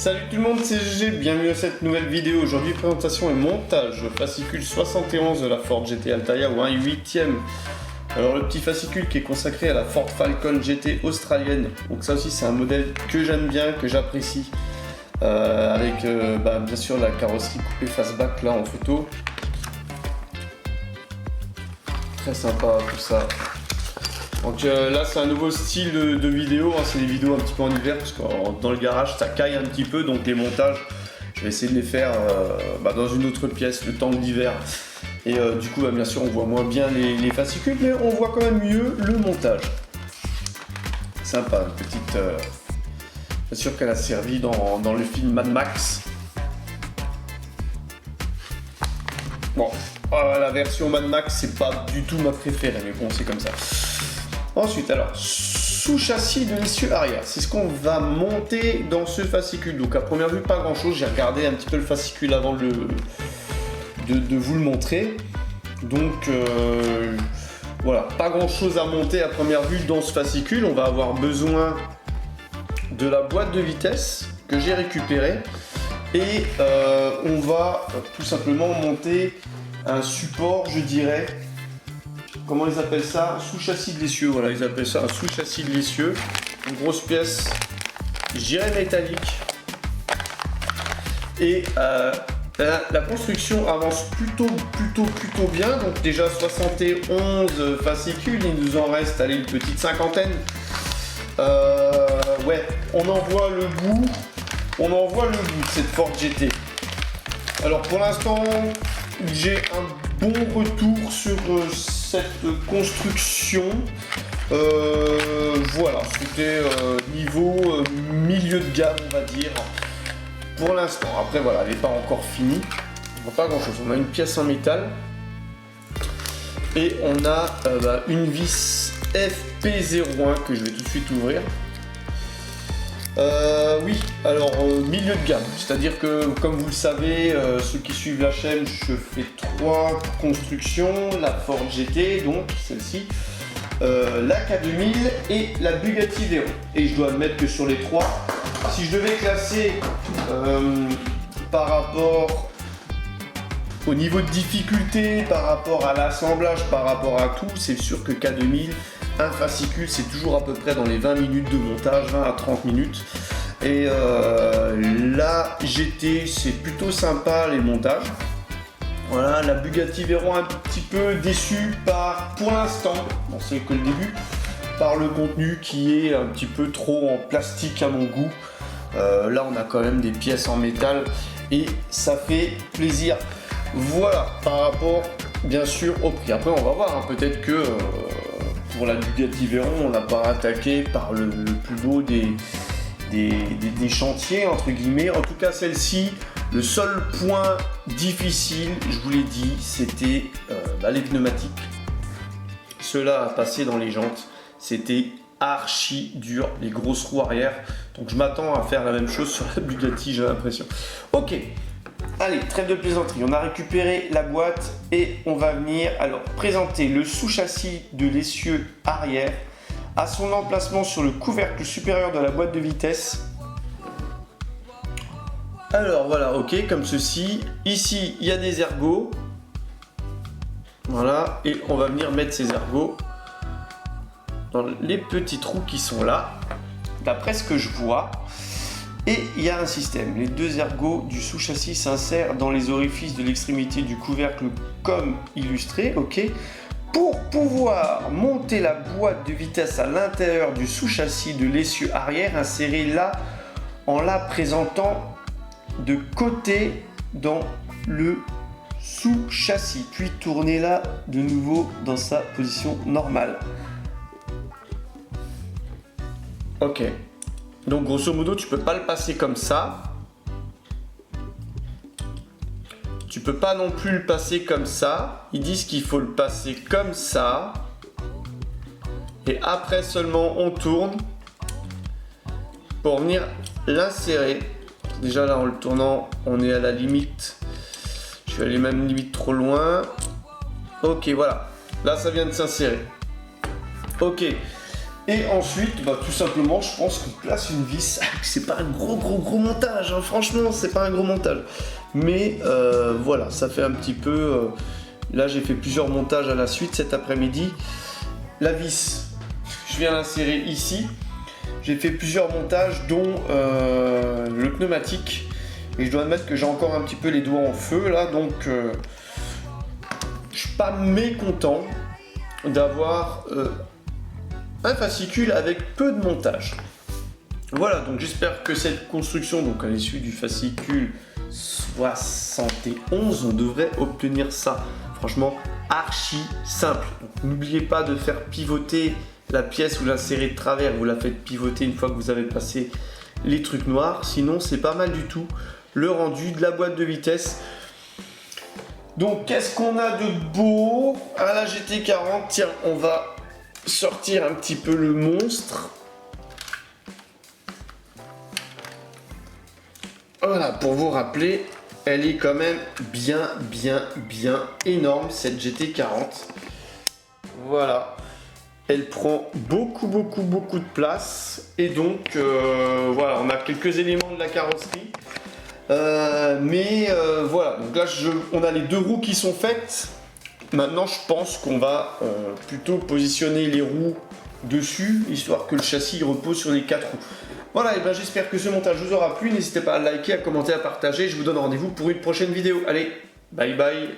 Salut tout le monde, c'est GG, bienvenue à cette nouvelle vidéo. Aujourd'hui, présentation et montage fascicule 71 de la Ford GT Altaia ou 1/8e. Alors le petit fascicule qui est consacré à la Ford Falcon GT australienne. Donc ça aussi c'est un modèle que j'aime bien, que j'apprécie. Avec bien sûr la carrosserie coupée fastback là en photo. Très sympa tout ça. Donc là c'est un nouveau style de vidéo, hein. C'est des vidéos un petit peu en hiver parce que dans le garage ça caille un petit peu, donc les montages je vais essayer de les faire dans une autre pièce le temps de l'hiver. Et du coup bien sûr on voit moins bien les fascicules, mais on voit quand même mieux le montage. Sympa, une petite... bien sûr qu'elle a servi dans le film Mad Max. Bon, la version Mad Max c'est pas du tout ma préférée, mais bon c'est comme ça. Ensuite, alors, sous-châssis de l'essieu arrière, c'est ce qu'on va monter dans ce fascicule. Donc à première vue, pas grand-chose, j'ai regardé un petit peu le fascicule avant de vous le montrer. Donc voilà, pas grand-chose à monter à première vue dans ce fascicule. On va avoir besoin de la boîte de vitesse que j'ai récupérée. Et on va tout simplement monter un support, je dirais... Comment ils appellent ça? Sous-châssis de l'essieu, voilà, ils appellent ça un sous-châssis de l'essieu. Une grosse pièce, je dirais métallique. Et la construction avance plutôt bien. Donc déjà 71 fascicules, il nous en reste, allez, une petite cinquantaine. Ouais, on en voit le bout. On en voit le bout de cette Ford GT. Alors pour l'instant, j'ai un bon retour sur cette construction. Voilà, c'était niveau milieu de gamme, on va dire, pour l'instant. Après voilà, elle n'est pas encore finie, on voit pas grand chose. On a une pièce en métal et on a une vis FP01 que je vais tout de suite ouvrir. Oui, alors milieu de gamme, c'est-à-dire que comme vous le savez, ceux qui suivent la chaîne, je fais 3 constructions, la Ford GT, donc celle-ci, la K2000 et la Bugatti Veyron. Et je dois admettre que sur les 3, si je devais classer par rapport au niveau de difficulté, par rapport à l'assemblage, par rapport à tout, c'est sûr que K2000, un fascicule c'est toujours à peu près dans les 20 minutes de montage, 20 à 30 minutes. Et la GT c'est plutôt sympa les montages. Voilà, la Bugatti Veyron un petit peu déçu pour l'instant, bon, c'est que le début, par le contenu qui est un petit peu trop en plastique à mon goût. Là on a quand même des pièces en métal et ça fait plaisir. Voilà, par rapport bien sûr au prix. Après on va voir, hein, peut-être que pour la Bugatti Veyron, on n'a pas attaqué par le plus beau des chantiers, entre guillemets. En tout cas, celle-ci, le seul point difficile, je vous l'ai dit, c'était les pneumatiques. Cela a passé dans les jantes. C'était archi dur, les grosses roues arrière. Donc je m'attends à faire la même chose sur la Bugatti, j'ai l'impression. Ok. Allez, trêve de plaisanterie, on a récupéré la boîte et on va venir alors présenter le sous-châssis de l'essieu arrière à son emplacement sur le couvercle supérieur de la boîte de vitesse. Alors voilà, ok, comme ceci. Ici, il y a des ergots. Voilà, et on va venir mettre ces ergots dans les petits trous qui sont là, d'après ce que je vois. Et il y a un système, les 2 ergots du sous-châssis s'insèrent dans les orifices de l'extrémité du couvercle comme illustré, ok. Pour pouvoir monter la boîte de vitesse à l'intérieur du sous-châssis de l'essieu arrière, insérez-la en la présentant de côté dans le sous-châssis, puis tournez-la de nouveau dans sa position normale. Ok. Donc grosso modo tu peux pas le passer comme ça. Tu peux pas non plus le passer comme ça. Ils disent qu'il faut le passer comme ça. Et après seulement on tourne pour venir l'insérer. Déjà là en le tournant on est à la limite. Je vais aller même limite trop loin. Ok, voilà. Là ça vient de s'insérer. Ok. Et ensuite, bah, tout simplement, je pense qu'on place une vis. C'est pas un gros montage, hein. Franchement, c'est pas un gros montage. Mais voilà, ça fait un petit peu... là, j'ai fait plusieurs montages à la suite cet après-midi. La vis, je viens l'insérer ici. J'ai fait plusieurs montages, dont le pneumatique. Et je dois admettre que j'ai encore un petit peu les doigts en feu, là. Donc, je suis pas mécontent d'avoir... un fascicule avec peu de montage. Voilà, donc j'espère que cette construction, donc à l'issue du fascicule 71, on devrait obtenir ça. Franchement, archi simple. N'oubliez pas de faire pivoter la pièce, vous l'insérez de travers, vous la faites pivoter une fois que vous avez passé les trucs noirs. Sinon, c'est pas mal du tout. Le rendu de la boîte de vitesse. Donc, qu'est-ce qu'on a de beau à la GT40? Tiens, on va sortir un petit peu le monstre. Voilà, pour vous rappeler, elle est quand même bien énorme, cette GT40. Voilà, elle prend beaucoup de place. Et donc, voilà, on a quelques éléments de la carrosserie. Voilà, donc là, on a les deux roues qui sont faites. Maintenant, je pense qu'on va plutôt positionner les roues dessus, histoire que le châssis repose sur les 4 roues. Voilà, et ben j'espère que ce montage vous aura plu. N'hésitez pas à liker, à commenter, à partager. Je vous donne rendez-vous pour une prochaine vidéo. Allez, bye bye.